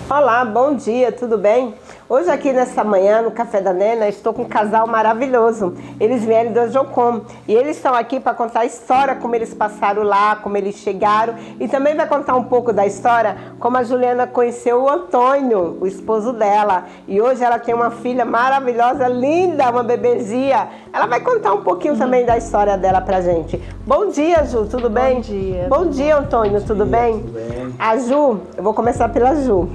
Olá, bom dia, tudo bem? Hoje aqui nessa manhã, no Café da Nena, estou com um casal maravilhoso. Eles vieram do Jocum e eles estão aqui para contar a história, como eles passaram lá, como eles chegaram. E também vai contar um pouco da história, como a Juliana conheceu o Antônio, o esposo dela. E hoje ela tem uma filha maravilhosa, linda, uma bebezinha. Ela vai contar um pouquinho também da história dela pra gente. Bom dia, Ju, tudo bem? Bom dia. Bom dia, Antônio, tudo bem? Tudo bem. A Ju, eu vou começar pela Ju,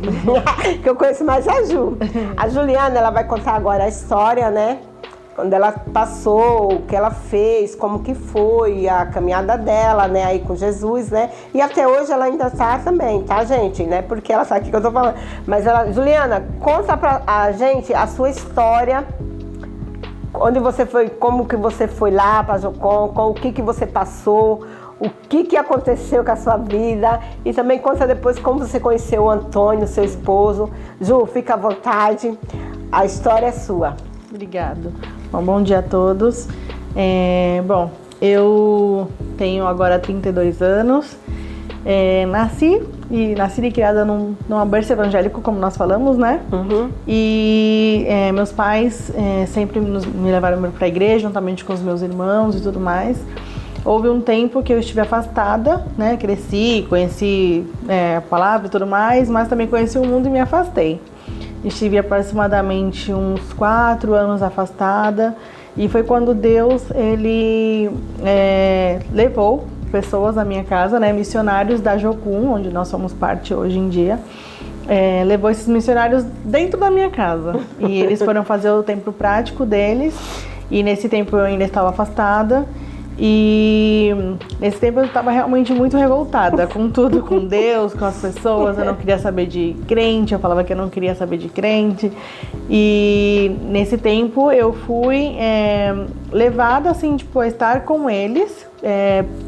que eu conheço mais a Ju. A Juliana, ela vai contar agora a história, né? Quando ela passou, o que ela fez, como que foi a caminhada dela, né? Aí com Jesus, né? E até hoje ela ainda tá também, tá, gente? Né? Porque ela sabe o que eu tô falando. Mas ela, Juliana, conta pra a gente a sua história. Onde você foi, como que você foi lá para Jocum, o que você passou, o que aconteceu com a sua vida e também conta depois como você conheceu o Antônio, seu esposo. Ju, fica à vontade, a história é sua. Obrigado. Bom dia a todos. Bom, eu tenho agora 32 anos, nasci e criada numa berço evangélico, como nós falamos, né? Uhum. E meus pais sempre me levaram para a igreja, juntamente com os meus irmãos e tudo mais. Houve um tempo que eu estive afastada, né? Cresci, conheci a palavra e tudo mais, mas também conheci o mundo e me afastei. Estive aproximadamente uns 4 anos afastada e foi quando Deus, ele levou pessoas à minha casa, né? Missionários da Jocum, onde nós somos parte hoje em dia. Levou esses missionários dentro da minha casa e eles foram fazer o tempo prático deles e nesse tempo eu ainda estava afastada. E nesse tempo eu estava realmente muito revoltada com tudo, com Deus, com as pessoas. Eu não queria saber de crente, eu falava que eu não queria saber de crente. E nesse tempo eu fui levada assim, tipo, a estar com eles.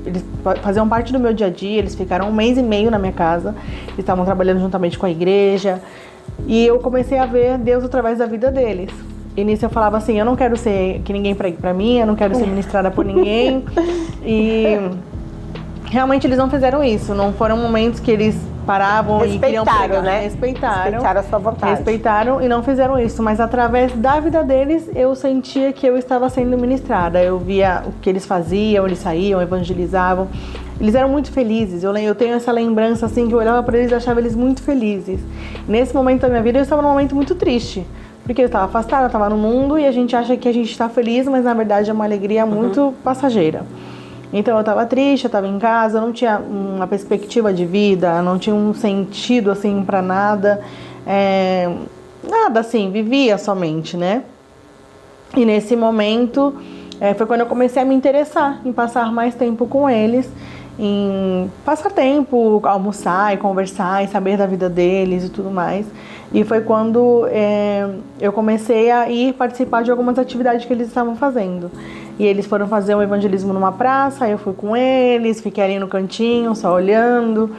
Eles faziam parte do meu dia a dia, eles ficaram 1 mês e meio na minha casa. Eles estavam trabalhando juntamente com a igreja. E eu comecei a ver Deus através da vida deles. E nisso eu falava assim, eu não quero ser que ninguém pregue pra mim, eu não quero ser ministrada por ninguém. E realmente eles não fizeram isso, não foram momentos que eles paravam e queriam pregar. Né? Respeitaram a sua vontade. Respeitaram e não fizeram isso, mas através da vida deles eu sentia que eu estava sendo ministrada. Eu via o que eles faziam, eles saíam, evangelizavam. Eles eram muito felizes, eu tenho essa lembrança assim, que eu olhava para eles e achava eles muito felizes. Nesse momento da minha vida eu estava num momento muito triste. Porque eu estava afastada, eu estava no mundo e a gente acha que a gente está feliz, mas na verdade é uma alegria muito passageira. Então eu estava triste, eu estava em casa, eu não tinha uma perspectiva de vida, não tinha um sentido assim para nada, nada assim, vivia somente, né? E nesse momento foi quando eu comecei a me interessar em passar mais tempo com eles, em passar tempo, almoçar e conversar e saber da vida deles e tudo mais. E foi quando eu comecei a ir participar de algumas atividades que eles estavam fazendo. E eles foram fazer um evangelismo numa praça, aí eu fui com eles, fiquei ali no cantinho, só olhando.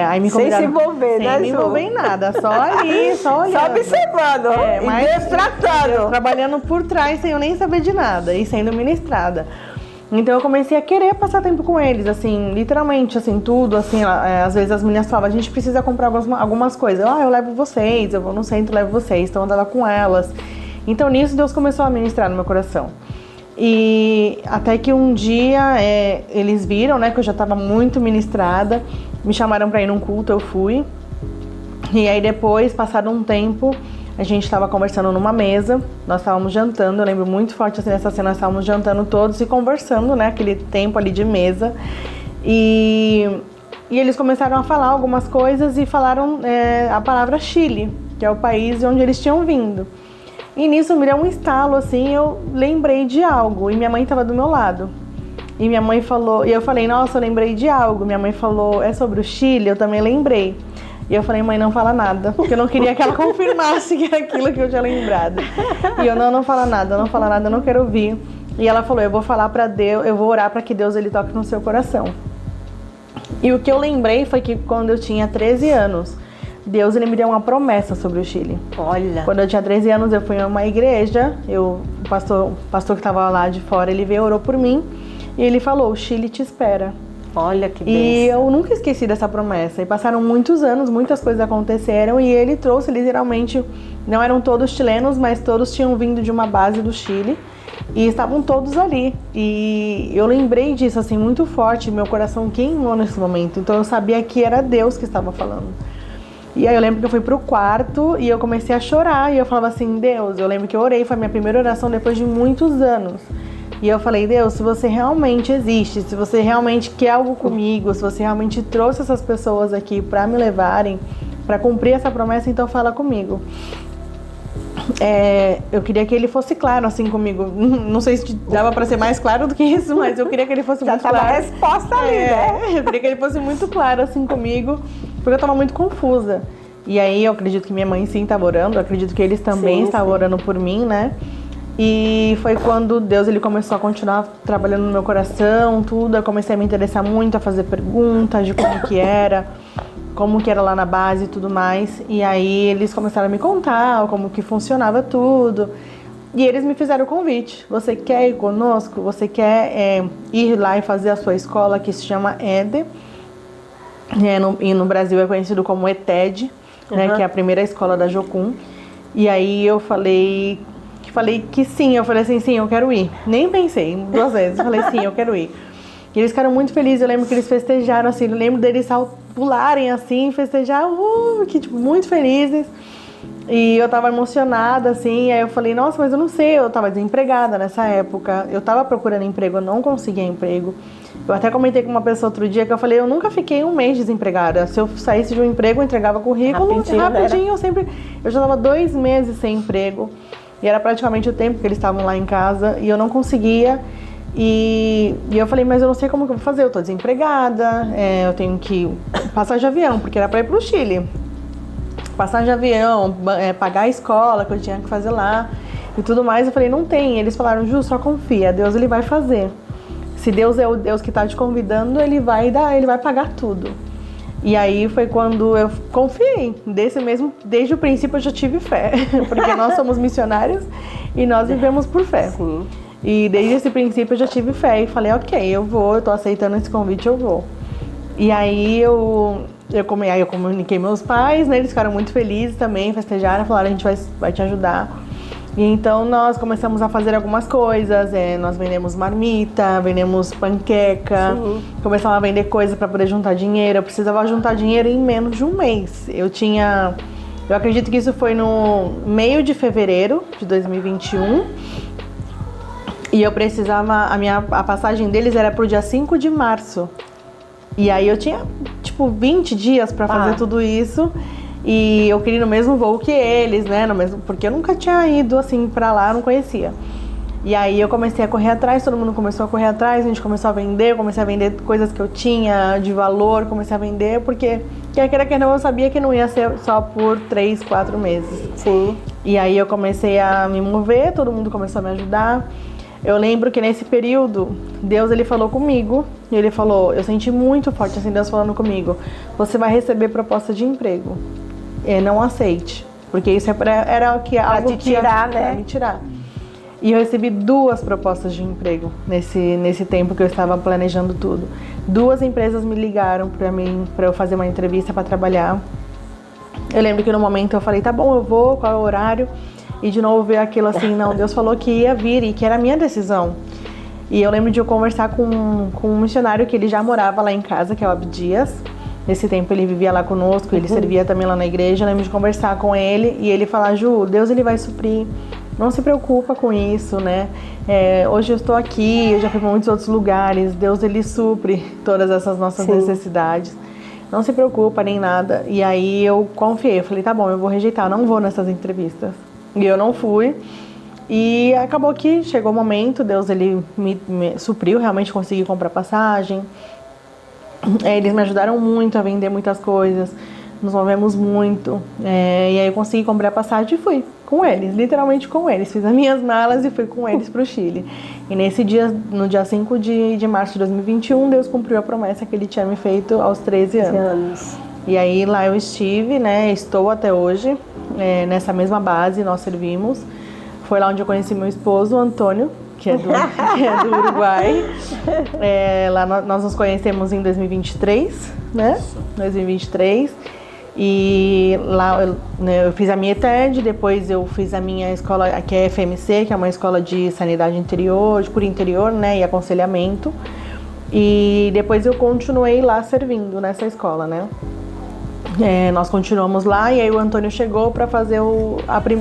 Aí me convidaram, sem se envolver, né, Ju? Sem me envolver em nada, só ali, só olhando. Só observando, mas Deus tratando. Trabalhando por trás sem eu nem saber de nada e sendo ministrada. Então eu comecei a querer passar tempo com eles, assim, literalmente, assim, tudo, assim, às vezes as meninas falavam, a gente precisa comprar algumas coisas. Eu levo vocês, eu vou no centro, levo vocês, então eu andava com elas. Então nisso Deus começou a ministrar no meu coração. E até que um dia eles viram, né, que eu já estava muito ministrada, me chamaram para ir num culto, eu fui. E aí depois, passado um tempo, a gente estava conversando numa mesa, nós estávamos jantando, eu lembro muito forte assim nessa cena, nós estávamos jantando todos e conversando, né, aquele tempo ali de mesa. E eles começaram a falar algumas coisas e falaram a palavra Chile, que é o país de onde eles tinham vindo. E nisso me deu um estalo, assim, eu lembrei de algo e minha mãe estava do meu lado. E minha mãe falou, e eu falei, nossa, eu lembrei de algo. Minha mãe falou, é sobre o Chile? Eu também lembrei. E eu falei, mãe, não fala nada, porque eu não queria que ela confirmasse que era aquilo que eu tinha lembrado. E eu, não fala nada, eu não quero ouvir. E ela falou, eu vou falar pra Deus, eu vou orar pra que Deus ele toque no seu coração. E o que eu lembrei foi que quando eu tinha 13 anos, Deus ele me deu uma promessa sobre o Chile. Olha. Quando eu tinha 13 anos, eu fui a uma igreja, o pastor que estava lá de fora, ele veio, orou por mim, e ele falou, o Chile te espera. Olha que bênção. E eu nunca esqueci dessa promessa. E passaram muitos anos, muitas coisas aconteceram e ele trouxe literalmente, não eram todos chilenos, mas todos tinham vindo de uma base do Chile e estavam todos ali. E eu lembrei disso assim muito forte, meu coração queimou nesse momento. Então eu sabia que era Deus que estava falando. E aí eu lembro que eu fui pro quarto e eu comecei a chorar e eu falava assim, Deus, eu lembro que eu orei, foi a minha primeira oração depois de muitos anos. E eu falei, Deus, se você realmente existe, se você realmente quer algo comigo, se você realmente trouxe essas pessoas aqui para me levarem, para cumprir essa promessa, então fala comigo. Eu queria que ele fosse claro assim comigo. Não sei se dava para ser mais claro do que isso, mas eu queria que ele fosse muito claro. Já tava a resposta ali, né? Eu queria que ele fosse muito claro assim comigo, porque eu tava muito confusa. E aí eu acredito que minha mãe sim estava orando, eu acredito que eles também estavam orando por mim, né? E foi quando Deus ele começou a continuar trabalhando no meu coração, tudo. Eu comecei a me interessar muito, a fazer perguntas de como que era lá na base e tudo mais. E aí eles começaram a me contar como que funcionava tudo. E eles me fizeram o convite. Você quer ir conosco? Você quer ir lá e fazer a sua escola que se chama EDE? E no Brasil é conhecido como ETED, né, que é a primeira escola da Jocum. E aí eu falei que sim, eu falei assim, sim, eu quero ir. Nem pensei 2 vezes, eu falei sim, eu quero ir. E eles ficaram muito felizes, eu lembro que eles festejaram assim, eu lembro deles pularem assim, festejar, que tipo, muito felizes. E eu tava emocionada assim, aí eu falei, nossa, mas eu não sei, eu tava desempregada nessa época, eu tava procurando emprego, eu não conseguia emprego. Eu até comentei com uma pessoa outro dia que eu falei, eu nunca fiquei 1 mês desempregada. Se eu saísse de um emprego, eu entregava currículo, rapidinho, eu já tava 2 meses sem emprego. E era praticamente o tempo que eles estavam lá em casa e eu não conseguia. E eu falei, mas eu não sei como que eu vou fazer, eu tô desempregada, eu tenho que passar de avião, porque era pra ir pro Chile. Passar de avião, pagar a escola que eu tinha que fazer lá e tudo mais. Eu falei, não tem. Eles falaram, Ju, só confia, Deus ele vai fazer. Se Deus é o Deus que tá te convidando, ele vai pagar tudo. E aí foi quando eu confiei. Desde o princípio eu já tive fé, porque nós somos missionários e nós vivemos por fé. Sim. E desde esse princípio eu já tive fé e falei, ok, eu tô aceitando esse convite, eu vou. E aí eu comuniquei meus pais, né? Eles ficaram muito felizes também, festejaram, falaram, a gente vai te ajudar. E então nós começamos a fazer algumas coisas, nós vendemos marmita, vendemos panqueca, começamos a vender coisas para poder juntar dinheiro. Eu precisava juntar dinheiro em menos de 1 mês. Eu acredito que isso foi no meio de fevereiro de 2021. E eu precisava, a passagem deles era pro dia 5 de março. E aí eu tinha, 20 dias para fazer tudo isso. E eu queria ir no mesmo voo que eles, né? Porque eu nunca tinha ido assim pra lá, não conhecia. E aí eu comecei a correr atrás, todo mundo começou a correr atrás, a gente começou a vender, eu comecei a vender coisas que eu tinha de valor, comecei a vender, porque quer queira que não, eu sabia que não ia ser só por 3, 4 meses. Sim. E aí eu comecei a me mover, todo mundo começou a me ajudar. Eu lembro que nesse período, Deus ele falou comigo, e ele falou, eu senti muito forte assim, Deus falando comigo, você vai receber proposta de emprego. Não aceite, porque isso era algo que ia né? me tirar. E eu recebi 2 propostas de emprego nesse tempo que eu estava planejando tudo. 2 empresas me ligaram para eu fazer uma entrevista para trabalhar. Eu lembro que no momento eu falei, tá bom, eu vou, qual é o horário? E de novo veio aquilo assim, não, Deus falou que ia vir e que era a minha decisão. E eu lembro de eu conversar com um missionário que ele já morava lá em casa, que é o Abdias. Nesse tempo ele vivia lá conosco, ele servia também lá na igreja. Eu lembro de conversar com ele e ele falar, Ju, Deus ele vai suprir, não se preocupa com isso, né? Hoje eu estou aqui, eu já fui para muitos outros lugares, Deus ele supre todas essas nossas necessidades. Não se preocupa nem nada. E aí eu confiei, eu falei, tá bom, eu vou rejeitar, eu não vou nessas entrevistas. E eu não fui. E acabou que chegou o momento, Deus ele me supriu, realmente consegui comprar passagem. Eles me ajudaram muito a vender muitas coisas, nos movemos muito. E aí eu consegui comprar passagem e fui com eles, literalmente com eles. Fiz as minhas malas e fui com eles para o Chile. E nesse dia, no dia 5 de março de 2021, Deus cumpriu a promessa que ele tinha me feito aos 13 anos. E aí lá eu estive, né? Estou até hoje, nessa mesma base nós servimos. Foi lá onde eu conheci meu esposo, o Antônio, que é do Uruguai. Lá nós nos conhecemos em 2023, né? 2023. E lá eu fiz a minha ETED, depois eu fiz a minha escola, que é FMC, que é uma escola de sanidade interior, de cura interior, né? E aconselhamento. E depois eu continuei lá servindo nessa escola, né? Nós continuamos lá e aí o Antônio chegou para fazer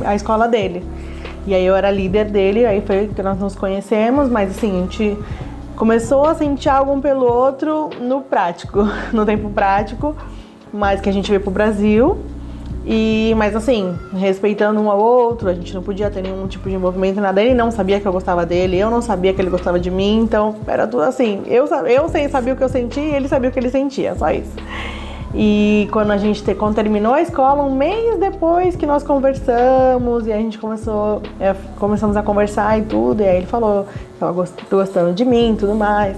a escola dele. E aí eu era líder dele, aí foi que nós nos conhecemos, mas assim, a gente começou a sentir algo um pelo outro no prático, no tempo prático, mas que a gente veio pro Brasil. Mas assim, respeitando um ao outro, a gente não podia ter nenhum tipo de envolvimento, nada. Ele não sabia que eu gostava dele, eu não sabia que ele gostava de mim, então era tudo assim, eu sabia o que eu sentia e ele sabia o que ele sentia, só isso. E quando terminou a escola, um mês depois que nós conversamos, e a gente começamos a conversar e tudo, e aí ele falou que estava gostando de mim e tudo mais.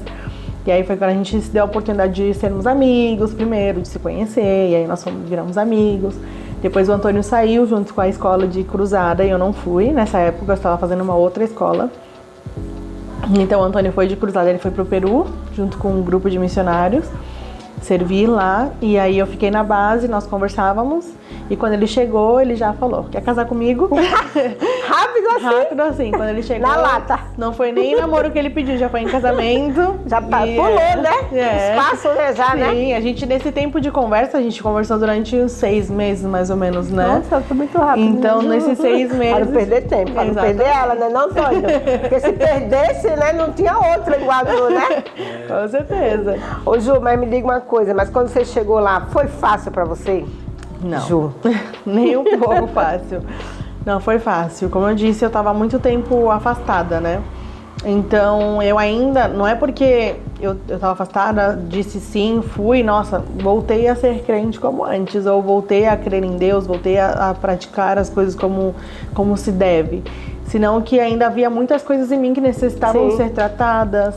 E aí foi quando a gente se deu a oportunidade de sermos amigos primeiro, de se conhecer, e aí nós viramos amigos. Depois o Antônio saiu junto com a escola de cruzada e eu não fui. Nessa época eu estava fazendo uma outra escola. Então o Antônio foi de cruzada, ele foi pro Peru, junto com um grupo de missionários. Servi lá, e aí eu fiquei na base, nós conversávamos, e quando ele chegou, ele já falou, quer casar comigo? Rápido assim? Rápido assim, quando ele chegou. Na lata. Não foi nem namoro que ele pediu, já foi em casamento. Já pulou, né? Espaço, né? Já, né? Sim, a gente nesse tempo de conversa, a gente conversou durante uns 6 meses, mais ou menos, né? Nossa, foi muito rápido. Então, nesses 6 meses... Para não perder tempo, para não perder ela, né? Não, Antônio? Porque se perdesse, né? Não tinha outra igual a Ju, né? Com certeza. Ô, Ju, mas me diga uma coisa, mas quando você chegou lá, foi fácil pra você? Não. Ju. Nem um pouco fácil. Não foi fácil. Como eu disse, eu estava muito tempo afastada, né? Então, eu ainda... Não é porque eu estava afastada, disse sim, fui, nossa, voltei a ser crente como antes, ou voltei a crer em Deus, voltei a praticar as coisas como se deve. Senão que ainda havia muitas coisas em mim que necessitavam ser tratadas,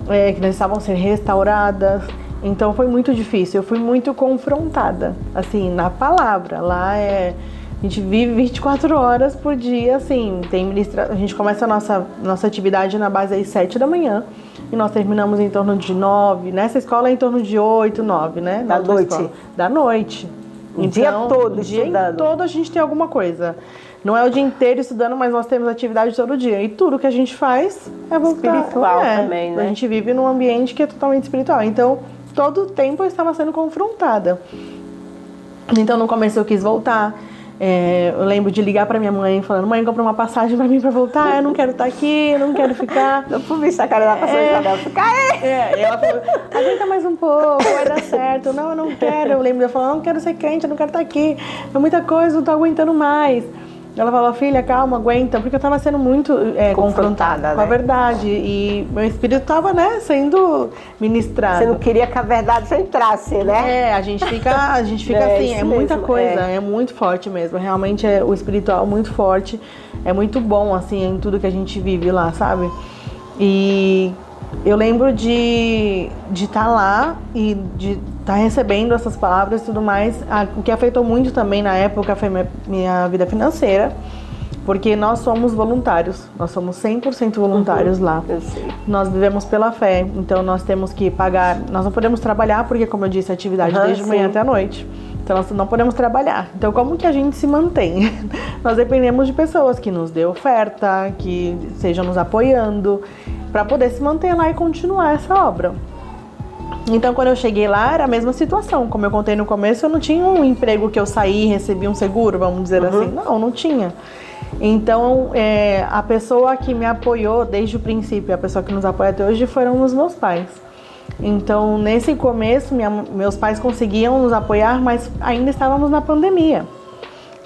que necessitavam ser restauradas. Então foi muito difícil, eu fui muito confrontada, assim, na palavra. Lá a gente vive 24 horas por dia, assim, a gente começa a nossa atividade na base às 7 da manhã e nós terminamos em torno de 9, nessa escola é em torno de 8, 9, né? Da noite? Da noite. O dia todo o dia estudando? todo a gente tem alguma coisa. Não é o dia inteiro estudando, mas nós temos atividade todo dia. E tudo que a gente faz é voltar... Espiritual também, né? A gente vive num ambiente que é totalmente espiritual. Então, todo o tempo eu estava sendo confrontada. Então, no começo eu quis voltar. Eu lembro de ligar pra minha mãe falando, mãe, compra uma passagem pra mim pra voltar, eu não quero estar aqui, eu não quero ficar. Eu fui ver a cara da pastora Isabel, fica aí! E ela falou, aguenta mais um pouco, vai dar certo. Não, eu não quero. Eu lembro de eu falar, não quero ser crente, eu não quero estar aqui. É muita coisa, não tô aguentando mais. Ela falou, filha, calma, aguenta, porque eu tava sendo muito confrontada com a verdade. E meu espírito tava, né, sendo ministrado. Você não queria que a verdade entrasse, né? A gente fica assim, é muita mesmo, coisa, é muito forte mesmo. Realmente o espiritual muito forte, é muito bom, assim, em tudo que a gente vive lá, sabe? E eu lembro de estar lá e de estar recebendo essas palavras e tudo mais. O que afetou muito também na época foi minha vida financeira, porque nós somos voluntários, nós somos 100% voluntários lá. Eu sei. Nós vivemos pela fé, então nós temos que pagar, nós não podemos trabalhar, porque como eu disse, a atividade desde manhã até a noite. Então nós não podemos trabalhar. Então como que a gente se mantém? Nós dependemos de pessoas que nos dê oferta, que estejam nos apoiando, para poder se manter lá e continuar essa obra. Então, quando eu cheguei lá, era a mesma situação. Como eu contei no começo, eu não tinha um emprego que eu saí e recebi um seguro, vamos dizer assim. Não tinha. Então, a pessoa que me apoiou desde o princípio, a pessoa que nos apoia até hoje, foram os meus pais. Então, nesse começo, meus pais conseguiam nos apoiar, mas ainda estávamos na pandemia,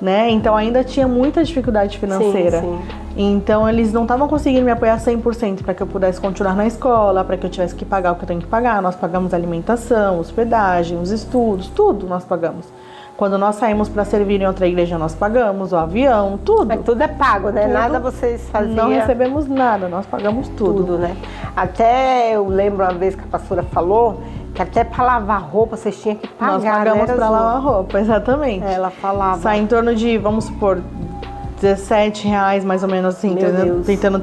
né? Então, ainda tinha muita dificuldade financeira. Sim. Então, eles não estavam conseguindo me apoiar 100% para que eu pudesse continuar na escola, para que eu tivesse que pagar o que eu tenho que pagar. Nós pagamos alimentação, hospedagem, os estudos, tudo nós pagamos. Quando nós saímos para servir em outra igreja, nós pagamos o avião, tudo. Mas tudo é pago, né? Tudo. Nada vocês faziam. Não recebemos nada, nós pagamos tudo. Tudo, né? Até eu lembro uma vez que a pastora falou que até para lavar roupa vocês tinham que pagar. Nós pagamos para lavar roupa, exatamente. Ela falava. Sai em torno de, vamos supor, R$17 mais ou menos, assim, tentando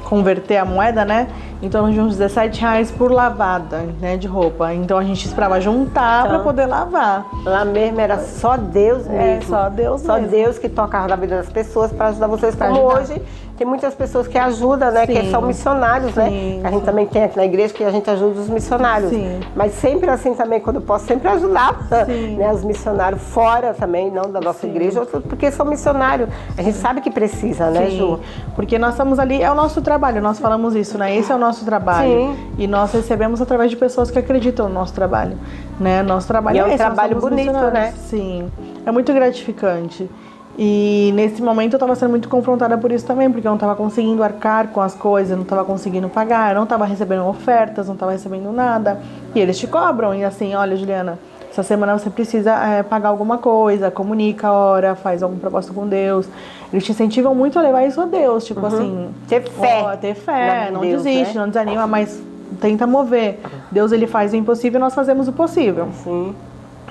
converter a moeda, né? Em torno de uns R$17 por lavada, né, de roupa. Então a gente esperava juntar para poder lavar. Lá mesmo era só Deus mesmo. Só Deus Só mesmo. Deus que tocava na vida das pessoas para ajudar vocês. Pra Como ajudar. hoje tem muitas pessoas que ajudam, né? Sim. Que são missionários, né? Sim, Que a gente também tem aqui na igreja que a gente ajuda os missionários. Sim. Mas sempre assim também, quando eu posso, sempre ajudar, Sim. né? Os missionários fora também, não da nossa igreja, porque são missionários. A gente sabe que precisa, né, Sim, Ju? porque nós estamos ali, é o nosso trabalho, nós falamos isso, né? Esse é o nosso trabalho. Sim. E nós recebemos através de pessoas que acreditam no nosso trabalho, né? Nosso trabalho E é um esse, nós trabalho somos bonito, missionários. né? Sim, é muito gratificante. E nesse momento eu estava sendo muito confrontada por isso também, porque eu não estava conseguindo arcar com as coisas, não estava conseguindo pagar, eu não estava recebendo ofertas, não estava recebendo nada. E eles te cobram, e assim, olha, Juliana, essa semana você precisa pagar alguma coisa, comunica a hora, faz algum propósito com Deus. Eles te incentivam muito a levar isso a Deus, tipo assim... Ter fé. Ter fé, não Deus, desiste, né? não desanima, mas tenta mover. Deus, ele faz o impossível e nós fazemos o possível. Sim.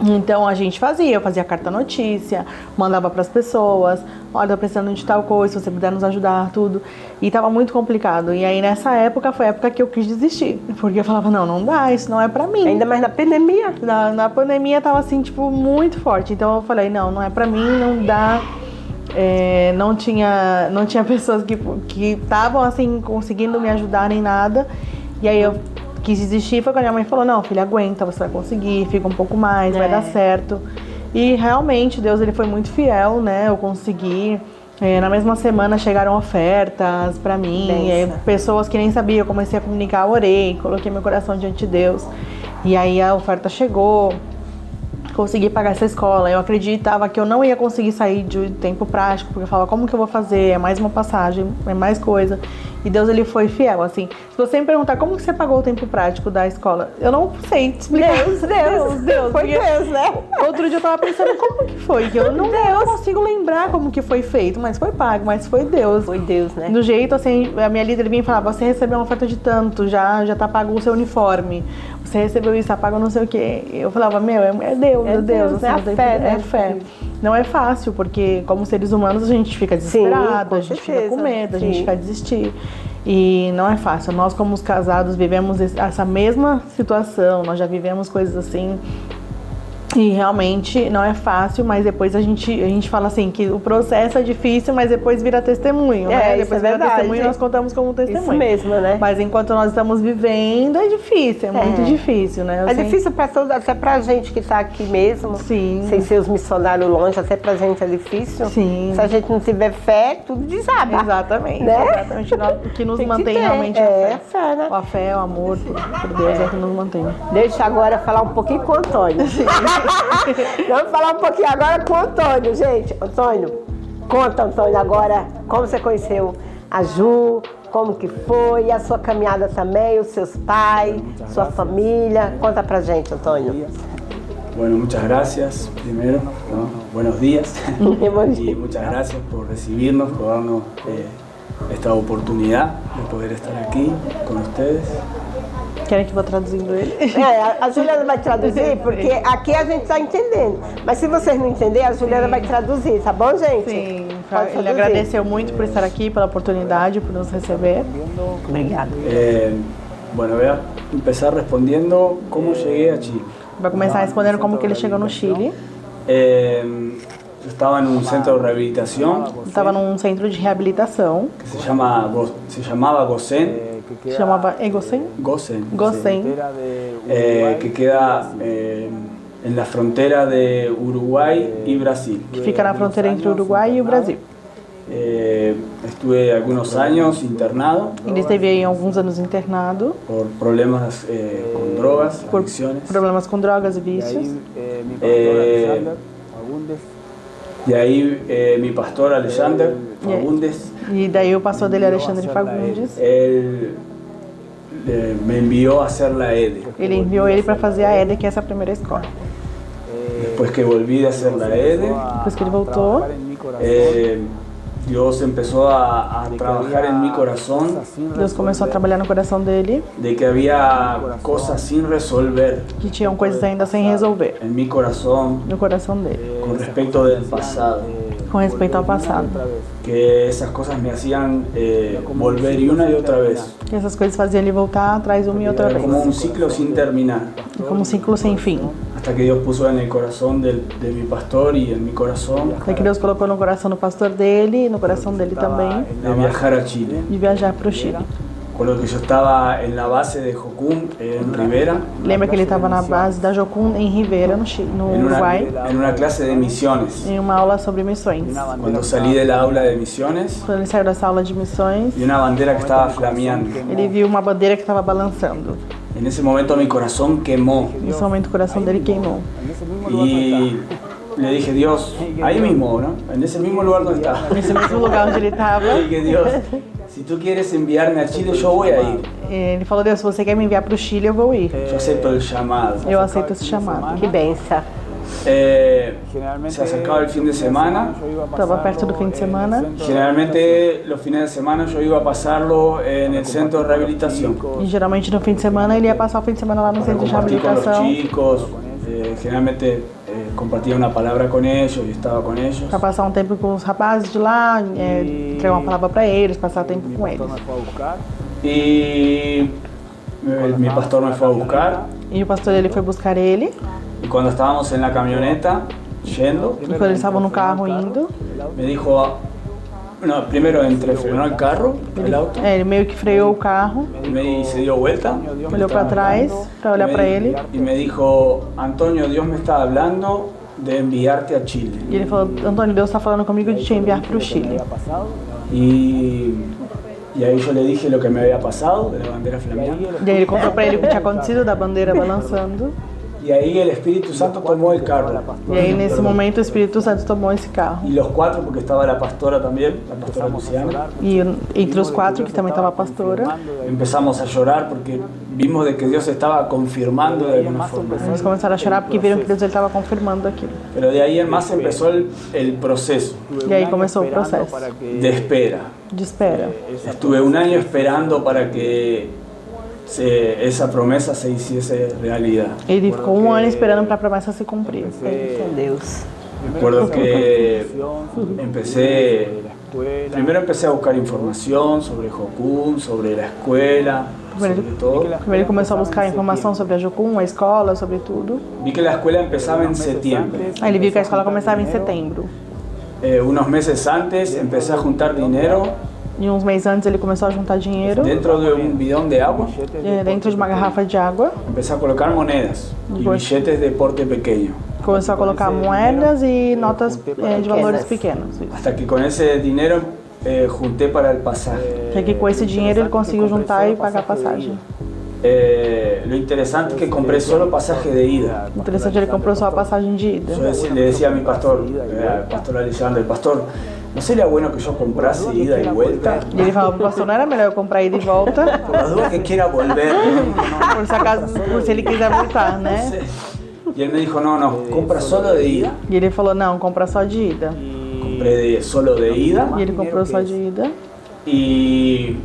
Então a gente eu fazia carta notícia, mandava para as pessoas, olha, tô precisando de tal coisa, se você puder nos ajudar, tudo. E tava muito complicado. E aí nessa época foi a época que eu quis desistir, porque eu falava, não dá, isso não é para mim. Ainda mais na pandemia. Na pandemia tava assim, tipo, muito forte. Então eu falei, não é pra mim, não dá. Não tinha pessoas que estavam assim, conseguindo me ajudar nem nada. E aí eu quis desistir, foi quando a minha mãe falou, não, filha, aguenta, você vai conseguir, fica um pouco mais, vai dar certo. E realmente Deus, ele foi muito fiel, né? Eu consegui. Na mesma semana chegaram ofertas pra mim, pessoas que nem sabiam, eu comecei a comunicar, orei, coloquei meu coração diante de Deus. E aí a oferta chegou, consegui pagar essa escola. Eu acreditava que eu não ia conseguir sair de tempo prático, porque eu falava, como que eu vou fazer? É mais uma passagem, é mais coisa. E Deus, ele foi fiel, assim. Se você me perguntar como que você pagou o tempo prático da escola, eu não sei te explicar. Deus. Foi Deus, né? Outro dia eu tava pensando, como que foi? Que eu não consigo lembrar como que foi feito, mas foi pago, mas foi Deus. Foi Deus, né? Do jeito, assim, a minha líder vinha e falava, você recebeu uma oferta de tanto, já tá pago o seu uniforme. Você recebeu isso, tá pago não sei o quê. Eu falava, é Deus, É Deus, assim, é a fé, né? É fé. Não é fácil, porque como seres humanos a gente fica desesperado, com a gente certeza. fica com medo, a Sim. gente quer desistir. E não é fácil. Nós, como os casados, vivemos essa mesma situação, nós já vivemos coisas assim. E realmente não é fácil, mas depois a gente fala assim, que o processo é difícil, mas depois vira testemunho, né? Isso Depois é vira verdade. testemunho e nós contamos como testemunho. Isso mesmo, né? Mas enquanto nós estamos vivendo, é difícil, é muito difícil, né? Difícil para todos, até pra gente que tá aqui mesmo. Sim. Sem ser os missionários longe, até pra gente é difícil. Sim. Se a gente não tiver fé, tudo desaba. Exatamente, Né? exatamente. O que nos Tem que mantém ter, realmente a fé, né? A fé, o amor por Deus é o que nos mantém. Deixa agora falar um pouquinho com o Antônio. Vamos falar um pouquinho agora com o Antônio, gente. Antônio, conta, Antônio, agora como você conheceu a Ju, como que foi, a sua caminhada também, os seus pais, sua família. Conta pra gente, Antônio. Bueno, muchas gracias primero, ¿no? Buenos días Buen día. y muchas gracias por recibirnos, por darnos esta oportunidad de poder estar aquí con ustedes. Querem que eu vou traduzindo ele? A Juliana vai traduzir, porque aqui a gente tá entendendo. Mas se vocês não entenderem, a Juliana vai traduzir, tá bom, gente? Sim, Pode ele traduzir. agradeceu muito por estar aqui, pela oportunidade, por nos receber. Obrigada. Bueno, voy a empezar respondiendo cómo llegué a Chile. Vai começar respondendo como que ele chegou no Chile. Yo estaba en un centro de rehabilitación Estava num centro de reabilitação, que se llamaba Gosen, que chamava Egosen. Gosen, Gosen, que queda en la frontera de Uruguay y Brasil. que fica na fronteira entre o Uruguai e o Brasil. Estuve algunos años internado Ele esteve aí alguns anos internado por problemas con drogas, por adicciones. problemas com drogas e vícios. De ahí mi pastor Alexander Fagundes, E daí o pastor dele, Alexandre Fagundes, él me envió a hacer la EDE. ele enviou ele para fazer a EDE, que é essa primeira escola. Después que volví de hacer la EDE, Depois que ele voltou, Dios empezó a trabajar en mi corazón Deus começou a trabalhar no coração dele, de que había cosas sin resolver que tinham coisas ainda sem resolver en mi corazón no coração dele, con respecto del pasado. com com respeito ao passado. que esas cosas me hacían volver y una y otra vez. Que essas coisas faziam ele voltar atrás uma e outra Era vez. como un ciclo sin terminar. Como um ciclo sem fim. Hasta que Dios puso en el corazón de mi pastor y en mi corazón Até que Deus colocou no coração do pastor dele e no coração dele também, de viajar a Chile. de viajar para o Chile. Recuerdo que yo estaba en la base de Jocum, en Rivera, Lembra que ele estava na base da Jocum em Rivera, no en Uruguai, una clase de misiones. em uma aula sobre missões. Cuando salí de la aula de misiones, Quando ele saiu dessa aula de missões, vi una bandera que estaba flameando. ele viu uma bandeira que estava balançando. En ese momento mi corazón quemó Nesse momento o coração dele queimou. y le dije, Dios, ahí mismo, ¿no? En ese mismo lugar donde estaba. Nesse mesmo lugar onde ele estava, Le dije, Dios, si tú quieres enviarme a Chile, yo voy a ir. ele falou: Deus, se você quer me enviar para o Chile, eu vou ir. Yo acepto el llamado. Eu aceito esse chamado. Que benção. Se acercaba el fin de semana. Estava perto do fim de semana Generalmente los fines de semana yo iba a pasarlo en el centro de rehabilitación. e geralmente no fim de semana ele ia passar o fim de semana lá no Para centro de compartir con los reabilitação chicos. Generalmente compartía una palabra con ellos y estaba con ellos. para passar um tempo com os rapazes de lá, entregar uma palavra para eles, passar tempo com eles. Y mi pastor me fue a buscar. E o pastor ele foi buscar ele Y cuando estábamos en la camioneta yendo, e quando eles estavam no carro indo, me dijo, no, primero frenó el carro, el auto, ele meio que freou o carro, y se dio vuelta. olhou para trás para olhar para ele Y me dijo, Antonio, Dios me está hablando de enviarte a Chile. e ele falou: Antônio, Deus está falando comigo de te enviar para o Chile. Y ahí yo le dije lo que me había pasado de la bandera flameando. E aí ele contou para ele o que tinha acontecido da bandeira balançando. Y ahí el Espíritu Santo tomó el carro. E aí nesse momento o Espírito Santo tomou esse carro. Y los cuatro, porque estaba la pastora también, la pastora Luciana, E entre os quatro, que também estava a pastora, empezamos a llorar porque vimos de que Dios estaba confirmando de alguna forma. eles começaram a chorar porque viram que Deus estava confirmando aquilo. Pero de ahí en más empezó el proceso E aí começou o processo de espera. de espera. Estuve un año esperando para que esa promesa se hiciese realidad. Ele ficou um ano esperando para a promessa se cumprir. Bendito Deus. Recuerdo que primero empecé a buscar información sobre Jocum, sobre la escuela, sobre todo. Primeiro ele começou a buscar informação sobre a Jocum, a escola, sobre tudo. Vi que la escuela empezaba en septiembre. Aí ele viu que a escola começava em setembro. Unos meses antes empecé a juntar dinero E uns meses antes ele começou a juntar dinheiro dentro de un bidón de agua. dentro de uma garrafa de água. Empecé a colocar monedas y billetes de porte pequeño. Começou a colocar moedas e notas de valores pequenos. Hasta que con esse dinero junté para el pasaje. E que com esse dinheiro ele conseguiu juntar e pagar a passagem. Lo interesante es que compré solo pasaje de ida. O interessante, ele comprou só a passagem de ida. Yo le decía a mi pastor, al pastor Alexander, pastor, ¿no sería bueno que yo comprase ida y vuelta? E ele falou pro pastor: não era melhor eu comprar ida e volta? Por las dudas que quiera volver. Por se acaso, por se ele quiser voltar, né? Y él me dijo, no, compra solo de ida. E ele falou: não, compra só de ida. Compré solo de ida E ele comprou só de ida. y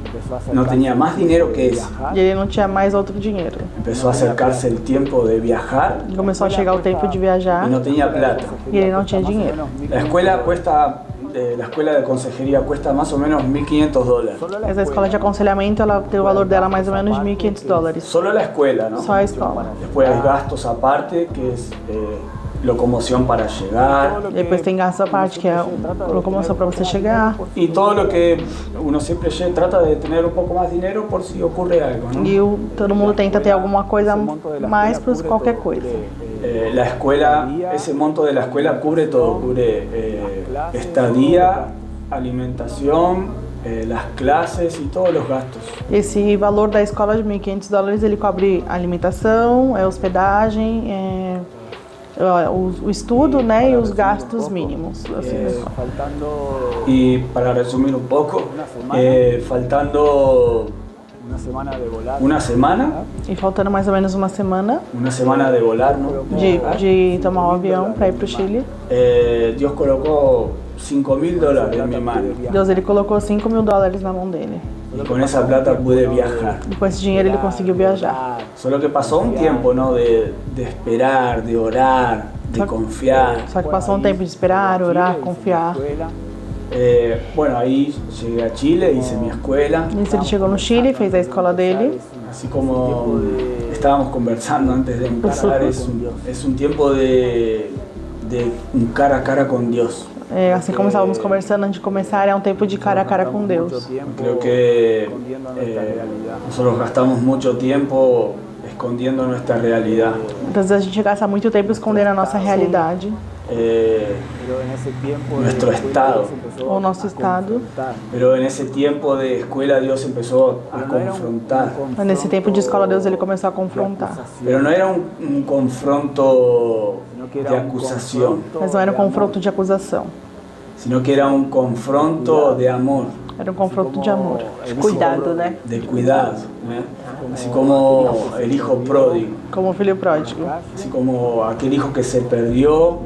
no tenía más dinero que ese. E ele não tinha mais outro dinheiro. Empezó a acercarse el tiempo de viajar E começou a chegar o tempo de viajar y no tenía plata. e ele não tinha dinheiro. La escuela de consejería cuesta más o menos $1.500. Essa escola de aconselhamento, ela tem o valor dela mais ou menos $1.500. Solo la escuela, ¿no? Só a escola. Después hay gastos aparte, que es locomoción para llegar. Depois tem gasto à parte, que é a locomoção para você chegar. Y todo lo que uno siempre trata de tener un poco más dinero por si ocurre algo, ¿no? E todo mundo tenta ter alguma coisa mais para qualquer coisa. La escuela, ese monto de la escuela cubre todo, cubre estadía, alimentación, las clases y todos los gastos. Esse valor da escola de $1.500, ele cobre alimentação, hospedagem, o estudo, né, e os gastos mínimos. Assim, Y para resumir un poco, faltando una semana e faltando mais ou menos uma semana de volar, ¿no? de tomar o avião para ir para o Chile, Dios colocó $5.000 en mi mano Deus ele colocou $5.000 na mão dele. y con esa plata pude viajar. E com esse dinheiro ele conseguiu viajar. Solo que pasó un tiempo, ¿no? De esperar, de orar, de confiar. Só que passou um tempo de esperar, orar, confiar. Bueno, ahí llegué a Chile, hice mi escuela. Nisso ele chegou no Chile, fez a escola dele. Así como estábamos conversando antes de empezar, es un tiempo de un cara a cara con Dios. Assim como estávamos conversando antes de começar, é um tempo de cara a cara com Deus. Creo que nosotros gastamos mucho tiempo escondiendo nuestra realidad. Muitas vezes a gente gasta muito tempo escondendo a nossa realidade, Nuestro estado. ou o nosso estado. Pero en ese tiempo de escuela Dios empezó a confrontar. Mas nesse tempo de escola, Deus ele começou a confrontar. Pero no era un confronto de acusación, Mas não era um confronto de acusação, sino que era un confronto de amor, era um confronto de amor. Cuidado, né? de cuidado, ¿eh? Así como el hijo pródigo, Como o filho pródigo, así como aquel hijo que se perdió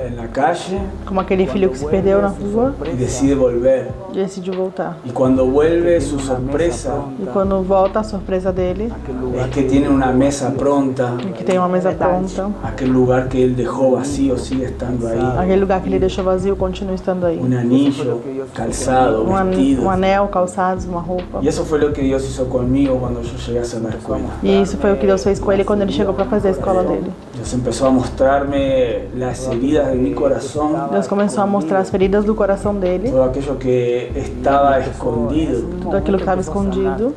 en la calle como aquele filho que se perdeu na rua y decide volver. e decidiu voltar. Y cuando vuelve, su sorpresa E quando volta, a surpresa dele es que tiene una mesa pronta, é que tem uma mesa pronta. aquel lugar que él dejó vacío sigue estando ahí, Aquele lugar que ele deixou vazio continua estando aí. un anillo, calzado, vestido. Anel, calçados, uma roupa. Y eso fue lo que Dios hizo conmigo cuando yo llegué a hacer la escuela. E isso foi o que Deus fez com ele quando ele chegou para fazer a escola dele. Dios empezó a mostrarme las heridas de mi corazón, Deus começou a mostrar as feridas do coração dele, todo aquello que estaba escondido. tudo aquilo que estava escondido.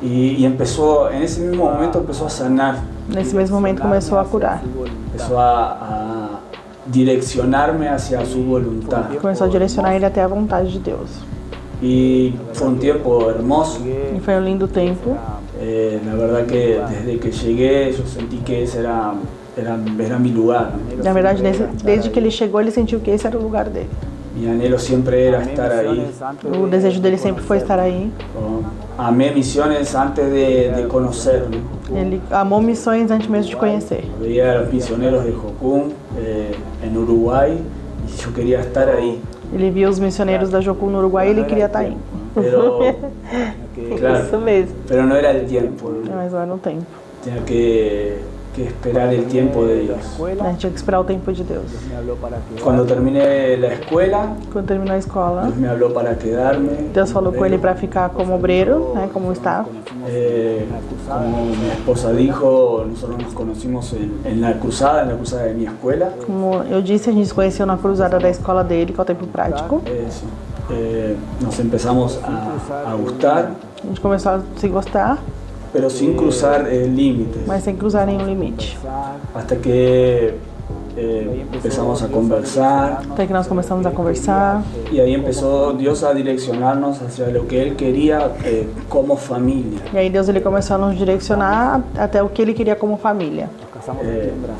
Y empezó, en ese mismo momento empezó a sanar, Nesse mesmo momento começou a curar. empezó a direccionarme hacia su voluntad. Começou a direcionar ele até a vontade de Deus. Y fue un tiempo hermoso. E foi um lindo tempo. La verdad que desde que llegué yo sentí que ese era mi lugar, ¿no? Na verdade, desde que ele chegou, ele sentiu que esse era o lugar dele. Mi anhelo siempre era estar ahí. O desejo dele sempre foi estar aí. Amé misiones antes de conocer, ¿no? Ele amou missões antes mesmo de conhecer. Veía a los misioneros de Jocum en Uruguay y yo quería estar ahí. Ele viu os missioneiros da Jocum no Uruguai e ele queria estar aí. Pero, claro, Isso mesmo. pero no era el tiempo, ¿no? Mas não era o tempo. Tenía que esperar el tiempo de Dios. A gente tinha que esperar o tempo de Deus. Cuando terminé la escuela, Quando terminou a escola, Dios me habló para quedarme. Deus falou com ele para ficar como obreiro, né, como staff. Como mi esposa dijo, nosotros nos conocimos en la cruzada de mi escuela. Como eu disse, a gente se conheceu na cruzada da escola dele, que é o tempo prático. Nos empezamos a gustar, A gente começou a se gostar, pero sin cruzar límites. mas sem cruzar nenhum limite. Hasta que empezamos a conversar Até que nós começamos a conversar. y ahí empezó Dios a direccionarnos hacia lo que Él quería como familia. E aí Deus ele começou a nos direcionar até o que ele queria como família.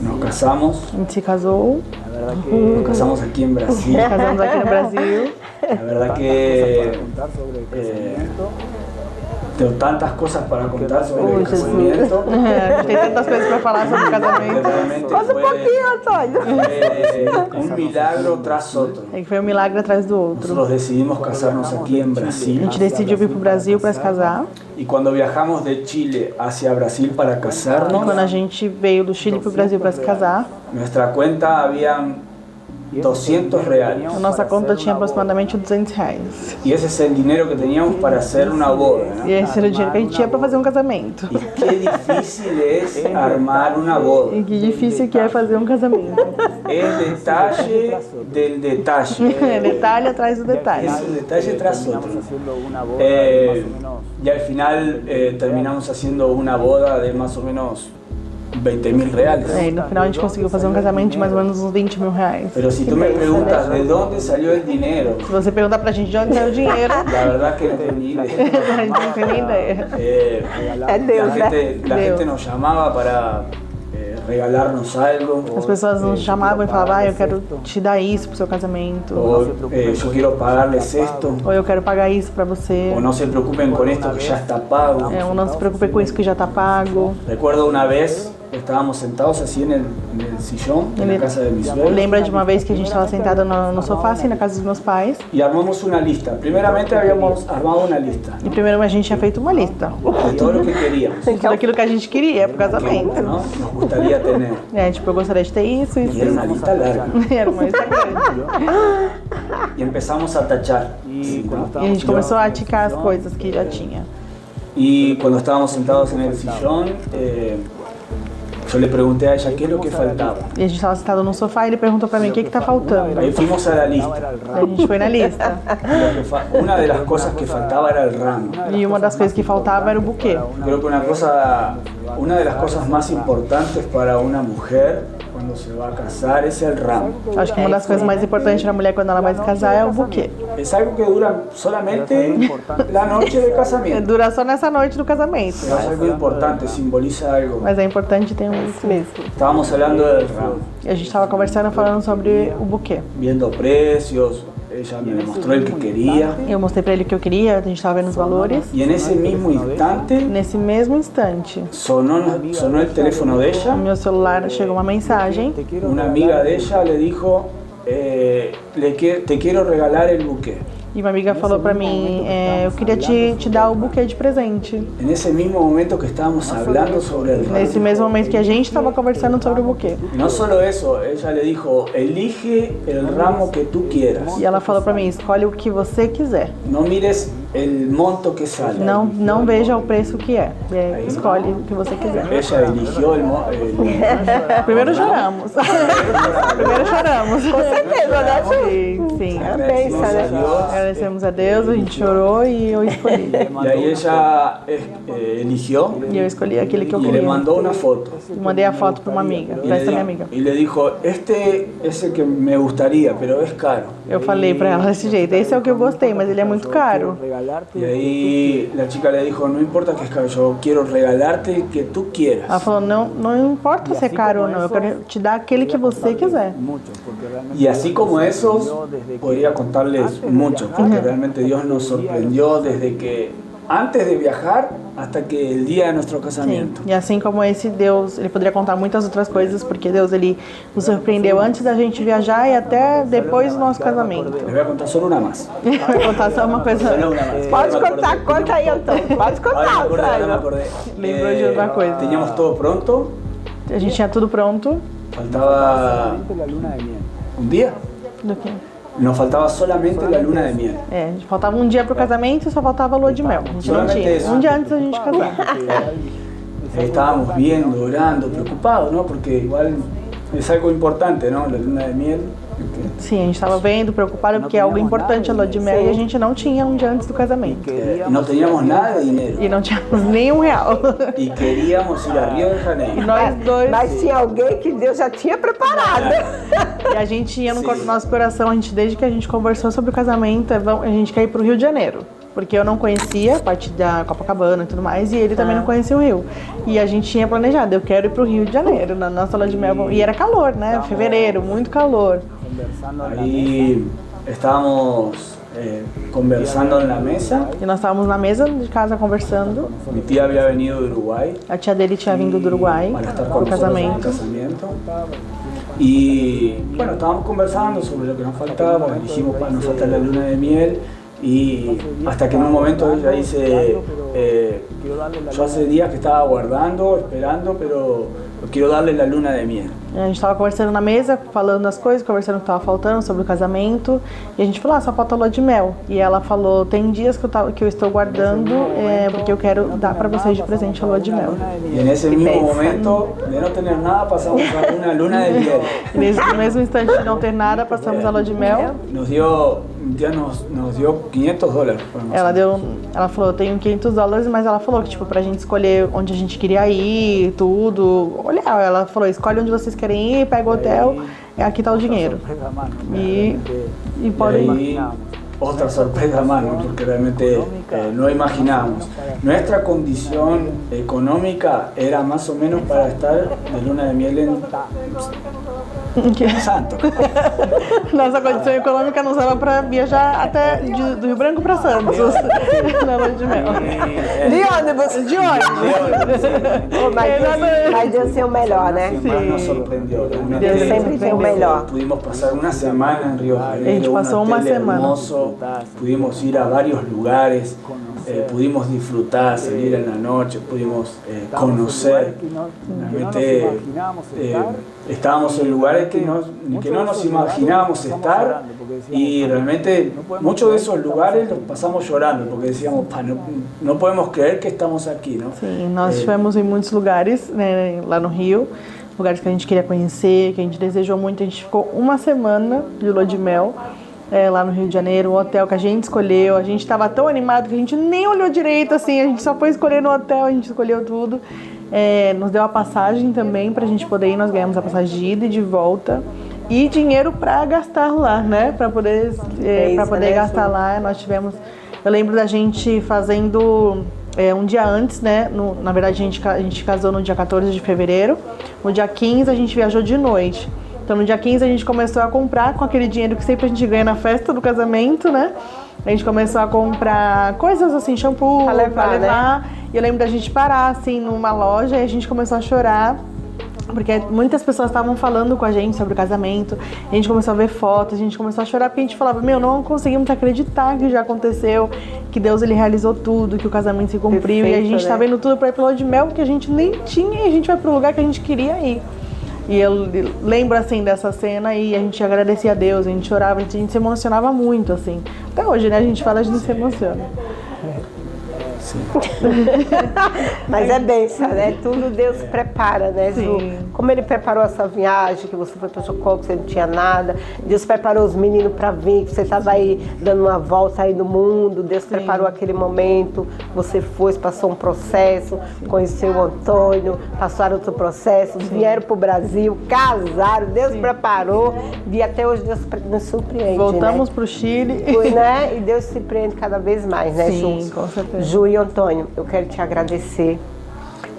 Nos casamos, A gente se casou, nos casamos aquí en Brasil. casamos aqui no Brasil. La verdad que tengo tantas cosas para contar sobre el casamiento. A gente tem tantas coisas para falar sobre o casamento. Realmente Conta um pouquinho, Antônio. fue un milagro tras otro. É que foi um milagre atrás do outro. Nosotros decidimos casarnos aquí en A Brasil gente decidiu vir pro Brasil para se casar. y cuando viajamos de Chile hacia Brasil para E casarnos, quando a gente veio do Chile pro Brasil para se casar, nuestra cuenta habían 200 reales a nossa conta tinha aproximadamente R$200. y ese es el dinero que teníamos para hacer una boda, ¿no? E esse era o dinheiro que a gente tinha para fazer um casamento. Y qué difícil es armar una boda. E que difícil que é fazer um casamento. Es detalle del detalle. É detalhe atrás do detalhe. Es un detalle tras otro. Y al final terminamos haciendo una boda de más o menos 20.000 reales. E no final a gente conseguiu fazer um casamento de mais ou menos uns R$20 mil. Pero si tú me preguntas de dónde salió el dinero, Se você perguntar pra gente de onde saiu o dinheiro, la verdad que no tengo ni idea. a gente não tem nem ideia. É Deus, La né? gente nos llamaba para regalarnos algo. As pessoas nos chamavam e falavam, eu quero te dar isso pro seu casamento. O yo quiero pagarles esto. Ou eu quero pagar isso pra você. O no se preocupen con esto que ya está pago. Ou não se preocupe com isso que já tá pago. Recuerdo una vez estábamos sentados así en el sillón de la casa de mis suegros. Lembra de uma vez que a gente estava sentado no sofá, assim, na casa dos meus pais. Y armamos una lista. Primeramente habíamos armado una lista E primeiro a gente tinha feito uma lista. de todo lo que queríamos, Tudo aquilo que a gente queria pro casamento. ¿no? Nos gustaría tener. Tipo, eu gostaria de ter isso, isso, Y era una isso. lista larga. Era uma lista grande. Y empezamos a tachar. E a gente começou a aticar as coisas que já tinha. Y cuando estábamos sentados en el sillón, yo le pregunté a ella qué es lo que faltaba. E a gente estava sentado no sofá e ele perguntou pra mim o que tá faltando. Ahí fuimos a la lista. Daí a gente foi na lista. Una de las cosas que faltaba era el ramo. E uma das coisas que faltava era o buquê. Creo que una de las cosas más importantes para una mujer cuando se va a casar es el ramo. Acho que uma das coisas mais importantes da mulher quando ela vai se casar é o buquê. Es algo que dura solamente la noche de casamiento. Dura só nessa noite do casamento. Pero es algo importante, simboliza algo. Mas é importante ter um mesmo. Estábamos hablando del ramo, E a gente estava conversando, falando sobre o buquê. viendo precios, ella me mostró el que quería. Eu mostrei pra ele o que eu queria, a gente estava vendo os valores. Y en ese mismo instante Nesse mesmo instante, sonó el teléfono de no ella. meu celular chegou uma mensagem. Una amiga de ella le dijo, te quiero regalar el buqué. E uma amiga falou pra mim, eu queria te dar o buquê de presente. En ese mismo momento que estábamos hablando sobre el Nesse ramo. mesmo momento que a gente estava conversando sobre o buquê. Y no solo eso, ella le dijo, elige el ramo que tú quieras. E ela falou pra mim, escolhe o que você quiser. No mires el monto que sale. Não veja o preço que é. Escolhe o que você quiser. Ella eligió Primeiro choramos. Primeiro choramos. Com certeza, né, Ju? Sim, sim. Pensa, né? Agradecemos a Deus, a gente chorou e eu escolhi. Y ahí ella eligió E eu escolhi aquele que eu y le queria. mandó una foto. E mandei a foto pra uma amiga, pra essa minha amiga. Y le dijo, este es el que me gustaría, pero es caro. Eu falei pra ela desse jeito, esse é o que eu gostei, mas ele é muito caro. Y ahí la chica le dijo, no importa que es caro, yo quiero regalarte el que tú Ela quieras. falou, não importa se é caro ou não, eu quero te dar aquele que você quiser. Y así como esos, podría contarles mucho, porque realmente Dios nos sorprendió desde que antes de viajar hasta que el día de nuestro Sim. casamiento. E assim como esse Deus, ele poderia contar muitas outras coisas, porque Deus, ele nos surpreendeu antes da gente viajar e até depois do nosso casamento. Les voy a contar solo una más. Vai contar só uma coisa. Solo una más. Pode Me acordé. contar, conta aí, Antônio. Pode Ahora me contar, acordé, ahora me Antônio. acordé. Lembrou de outra coisa. Teníamos todo pronto, A gente tinha tudo pronto. faltaba un día. Do que? Nos faltaba solamente la luna de miel. Faltava um dia pro casamento e só faltava a lua de mel. A gente não Solamente tinha. isso. Um dia antes da gente casar. Estábamos viendo, orando, preocupados, ¿no? Porque igual es algo importante, ¿no? La luna de miel. Sim, a gente estava vendo, preocupado, porque é algo importante a lua de mel e a gente não tinha um dia antes do casamento. No teníamos nada de dinero. E não tínhamos nem R$1. Y queríamos ir a Río de E Janeiro. nós dois. Mas tinha alguém que Deus já tinha preparado. E a gente tinha no Sim. nosso coração, a gente, desde que a gente conversou sobre o casamento, a gente quer ir pro Rio de Janeiro. Porque eu não conhecia a parte da Copacabana e tudo mais, e ele também não conhecia o Rio. E a gente tinha planejado, eu quero ir pro Rio de Janeiro, na nossa lua de mel. E era calor, né? Fevereiro, muito calor. Ahí estábamos conversando en la mesa. E nós estávamos na mesa de casa conversando. Mi tía había venido de Uruguay A tia dele tinha vindo do Uruguai para estar pro con nosotros en el casamento. casamiento. Y bueno, estábamos conversando sobre lo que nos faltaba, dijimos, "Pa, nos falta la luna de miel", y hasta que en un momento ella dice, yo hace días que estaba aguardando, esperando, pero quiero darle la luna de miel. A gente estava conversando na mesa, falando as coisas, conversando o que estava faltando sobre o casamento. E a gente falou, só falta a lua de mel. E ela falou, tem dias que eu estou guardando, porque eu quero dar para vocês de presente a lua de mel. Y en ese mismo momento, de no tener nada, pasamos a una luna de miel. E no mesmo instante de não ter nada, passamos a lua de mel. Mi tía nos dio $500 para nosotros. Ela falou, eu tenho $500, mas ela falou que, tipo, pra gente escolher onde a gente queria ir, tudo. Olha, ela falou, escolhe onde vocês querem ir, pega o hotel, aqui tá o dinheiro. E Y podem ir. ahí otra sorpresa más, ¿no? Porque realmente no imaginamos. Nuestra condición económica era más o menos para estar de luna de miel en Santo. Nossa condição econômica nos dava para viajar até do Rio Branco para Santos na lua de mel. De ônibus. De ônibus. Mas Deus tem o melhor, né? Más nos sorprendió. Realmente, Deus sempre tem o melhor. Pudimos pasar una semana en Río de A gente Janeiro, passou un uma hotel semana. hermoso, pudimos ir a varios lugares, pudimos disfrutar, salir en la noche, pudimos conocer. Realmente estábamos en lugares que no nos imaginábamos estar y realmente muchos de esos lugares los pasamos llorando porque decíamos, no podemos creer que estamos aqui, não? Sim, nós estivemos em muitos lugares, né, lá no Rio, lugares que a gente queria conhecer, que a gente desejou muito. A gente ficou uma semana de lua de mel lá no Rio de Janeiro, o hotel que a gente escolheu. A gente estava tão animado que a gente nem olhou direito, assim, a gente só foi escolher no hotel, a gente escolheu tudo. Nos deu a passagem também pra gente poder ir, nós ganhamos a passagem de ida e de volta. E dinheiro para gastar lá, né? Para poder gastar lá. Nós tivemos... Eu lembro da gente fazendo um dia antes, né? Na verdade, a gente casou no dia 14 de fevereiro. No dia 15, a gente viajou de noite. Então, no dia 15, a gente começou a comprar com aquele dinheiro que sempre a gente ganha na festa do casamento, né? A gente começou a comprar coisas assim, shampoo, pra levar. Né? E eu lembro da gente parar, assim, numa loja e a gente começou a chorar. Porque muitas pessoas estavam falando com a gente sobre o casamento, a gente começou a ver fotos, a gente começou a chorar porque a gente falava, não conseguimos acreditar que já aconteceu, que Deus ele realizou tudo, que o casamento se cumpriu. Perfeito, e a gente tá vendo tudo pra ir pro lua de mel que a gente nem tinha e a gente vai pro lugar que a gente queria ir. E eu lembro, assim, dessa cena e a gente agradecia a Deus, a gente chorava, a gente se emocionava muito, assim. Até hoje, né, a gente fala, a gente se emociona. Mas é bênção, né? Tudo Deus prepara, né, Ju? Como Ele preparou essa viagem, que você foi para Socorro, que você não tinha nada. Deus preparou os meninos para vir, que você estava aí dando uma volta aí no mundo. Deus preparou aquele momento. Você foi, passou um processo, conheceu o Antônio, passaram outro processo, vieram para o Brasil, casaram, Deus preparou. E até hoje Deus nos surpreende. Voltamos, né? Para o Chile. Né? E Deus se surpreende cada vez mais, né, Ju? Sim, com certeza. Ju e Antônio, eu quero te agradecer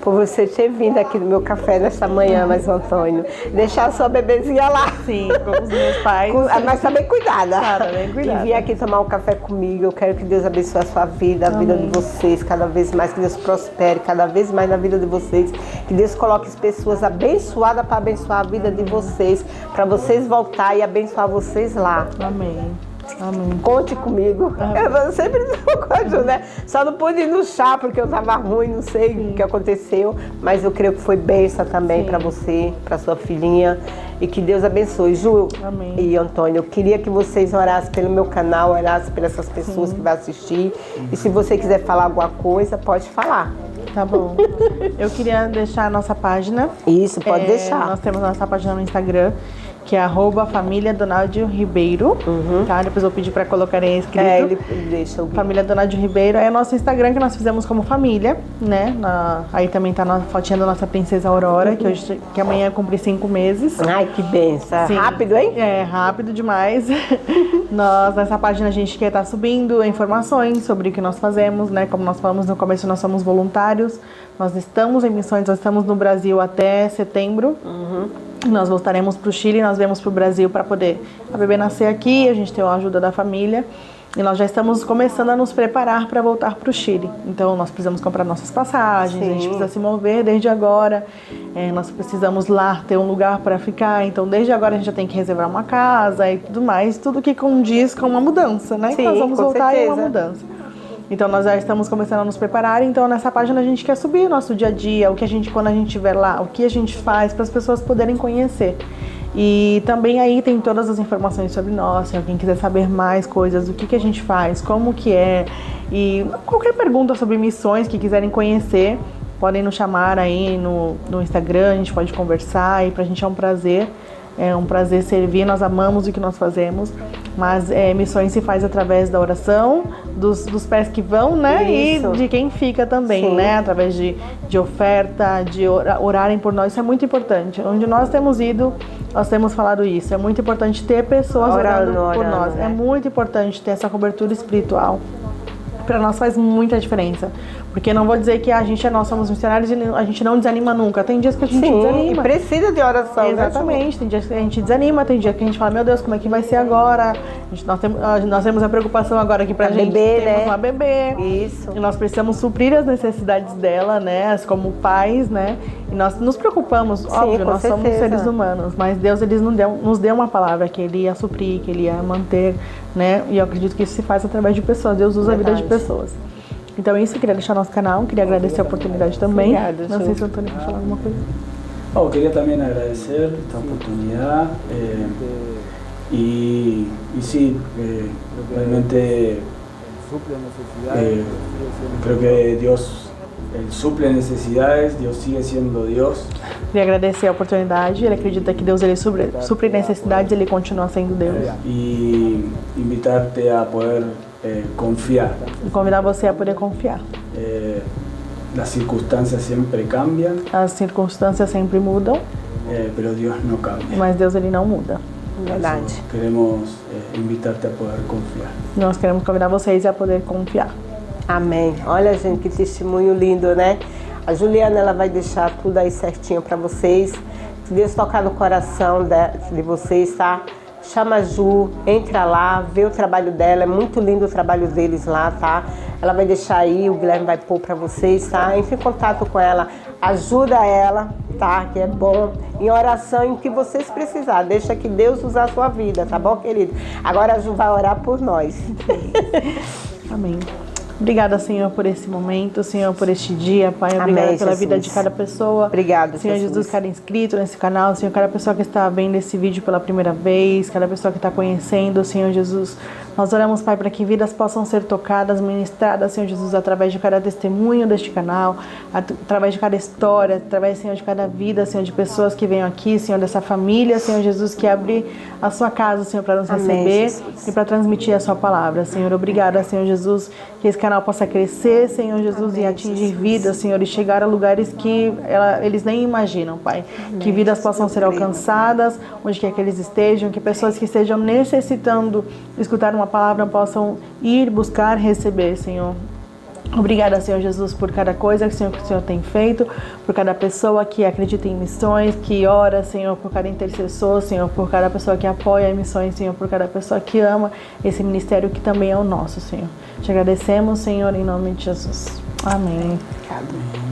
por você ter vindo aqui no meu café nesta manhã, mas Antônio, deixar a sua bebezinha lá. Sim, com os meus pais. Mas tá bem cuidada. Tá bem cuidada. E vir aqui tomar um café comigo. Eu quero que Deus abençoe a sua vida, a vida de vocês, cada vez mais, que Deus prospere cada vez mais na vida de vocês, que Deus coloque as pessoas abençoadas para abençoar a vida de vocês, para vocês voltar e abençoar vocês lá. Amém. Amém. Conte comigo. Eu sempre gosto, né? Só não pude ir no chá porque eu tava ruim, não sei o que aconteceu, mas eu creio que foi bênção também para você, para sua filhinha, e que Deus abençoe. Ju Amém. E Antônio, eu queria que vocês orassem pelo meu canal, orassem por essas pessoas que vão assistir, e se você quiser falar alguma coisa, pode falar. Tá bom. Eu queria deixar a nossa página. Isso, pode deixar. Nós temos a nossa página no Instagram, que é @família Donaldio Ribeiro, tá? Depois eu vou pedir para colocarem escrito. Ele deixa o Família Donaldio Ribeiro é o nosso Instagram que nós fizemos como família, né? Aí também tá a fotinha da nossa princesa Aurora, que amanhã cumpre 5 meses. Ai, que benção. Sim. Rápido, hein? É, rápido demais. Nessa página a gente quer estar subindo informações sobre o que nós fazemos, né? Como nós falamos no começo, nós somos voluntários. Nós estamos em missões, nós estamos no Brasil até setembro. Nós voltaremos para o Chile, nós viemos para o Brasil para poder a bebê nascer aqui, a gente tem a ajuda da família. E nós já estamos começando a nos preparar para voltar para o Chile. Então, nós precisamos comprar nossas passagens, a gente precisa se mover desde agora. Nós precisamos lá ter um lugar para ficar. Então, desde agora a gente já tem que reservar uma casa e tudo mais. Tudo que condiz com uma mudança, né? Sim, nós vamos com voltar certeza. em uma mudança. Então, nós já estamos começando a nos preparar. Então, nessa página a gente quer subir o nosso dia a dia, o que a gente, quando a gente estiver lá, o que a gente faz para as pessoas poderem conhecer. E também aí tem todas as informações sobre nós, se alguém quiser saber mais coisas, o que a gente faz, como que é, e qualquer pergunta sobre missões que quiserem conhecer, podem nos chamar aí no Instagram, a gente pode conversar, e pra gente é um prazer servir, nós amamos o que nós fazemos, mas missões se faz através da oração, dos pés que vão, né? Isso. E de quem fica também, Sim. né? Através de oferta, de orarem por nós, isso é muito importante. Onde nós temos ido, Nós temos falado isso. É muito importante ter pessoas orando por nós. Né? É muito importante ter essa cobertura espiritual. Para nós faz muita diferença. Porque não vou dizer que a gente nós somos missionários e a gente não desanima nunca. Tem dias que a gente desanima. E precisa de oração. Exatamente. Tem dias que a gente desanima, tem dias que a gente fala, meu Deus, como é que vai ser agora? Nós temos a preocupação agora aqui pra gente. Temos né? Uma bebê. Isso. E nós precisamos suprir as necessidades dela, né? Como pais, né? E nós nos preocupamos, óbvio, nós somos seres humanos. Mas Deus, Ele nos deu uma palavra que Ele ia suprir, que Ele ia manter, né? E eu acredito que isso se faz através de pessoas. Deus usa a vida de pessoas. Então isso, eu queria deixar nosso canal, queria agradecer a oportunidade também. Obrigada, não sei se o Antônio quer falar alguma coisa. Oh, quería también agradecer esta oportunidad y sí, realmente creo que Dios Él suple necesidades, Dios sigue siendo Dios. Queria agradecer a oportunidade, ele acredita que Deus ele supre necessidades, ele continua sendo Deus. Y invitarte a poder confiar. E convidar você a poder confiar. Las circunstancias siempre cambian. As circunstâncias sempre mudam, pero Dios no cambia. mas Deus ele não muda. Verdade. Queremos invitarte a poder confiar. Nós queremos convidar vocês a poder confiar. Amém. Olha, gente, que testemunho lindo, né? A Juliana, ela vai deixar tudo aí certinho para vocês. Se Deus tocar no coração de vocês, tá? Chama a Ju, entra lá, vê o trabalho dela. É muito lindo o trabalho deles lá, tá? Ela vai deixar aí, o Guilherme vai pôr para vocês, tá? Entre em contato com ela, ajuda ela, tá? Que é bom. Em oração, em que vocês precisarem. Deixa que Deus usar a sua vida, tá bom, querido? Agora a Ju vai orar por nós. Amém. Obrigada, Senhor, por esse momento, Senhor, por este dia, Pai. Obrigada Amém, pela Jesus. vida de cada pessoa. Obrigada, Senhor Jesus, cada inscrito nesse canal, Senhor, cada pessoa que está vendo esse vídeo pela primeira vez, cada pessoa que está conhecendo, Senhor Jesus. Nós oramos, Pai, para que vidas possam ser tocadas, ministradas, Senhor Jesus, através de cada testemunho deste canal, através de cada história, através, Senhor, de cada vida, Senhor, de pessoas que venham aqui, Senhor, dessa família, Senhor Jesus, que abre a sua casa, Senhor, para nos receber Jesus. e para transmitir a sua palavra, Senhor. Obrigada, Senhor Jesus, que esse canal possa crescer, Senhor Jesus, e atingir vidas, Senhor, e chegar a lugares que eles nem imaginam, Pai. Que vidas possam ser alcançadas, onde quer que eles estejam, que pessoas que estejam necessitando escutar uma palavra possam ir buscar, receber, Senhor. Obrigada, Senhor Jesus, por cada coisa que o Senhor tem feito, por cada pessoa que acredita em missões, que ora, Senhor, por cada intercessor, Senhor, por cada pessoa que apoia missões, Senhor, por cada pessoa que ama esse ministério que também é o nosso, Senhor. Te agradecemos, Senhor, em nome de Jesus. Amém. Obrigada.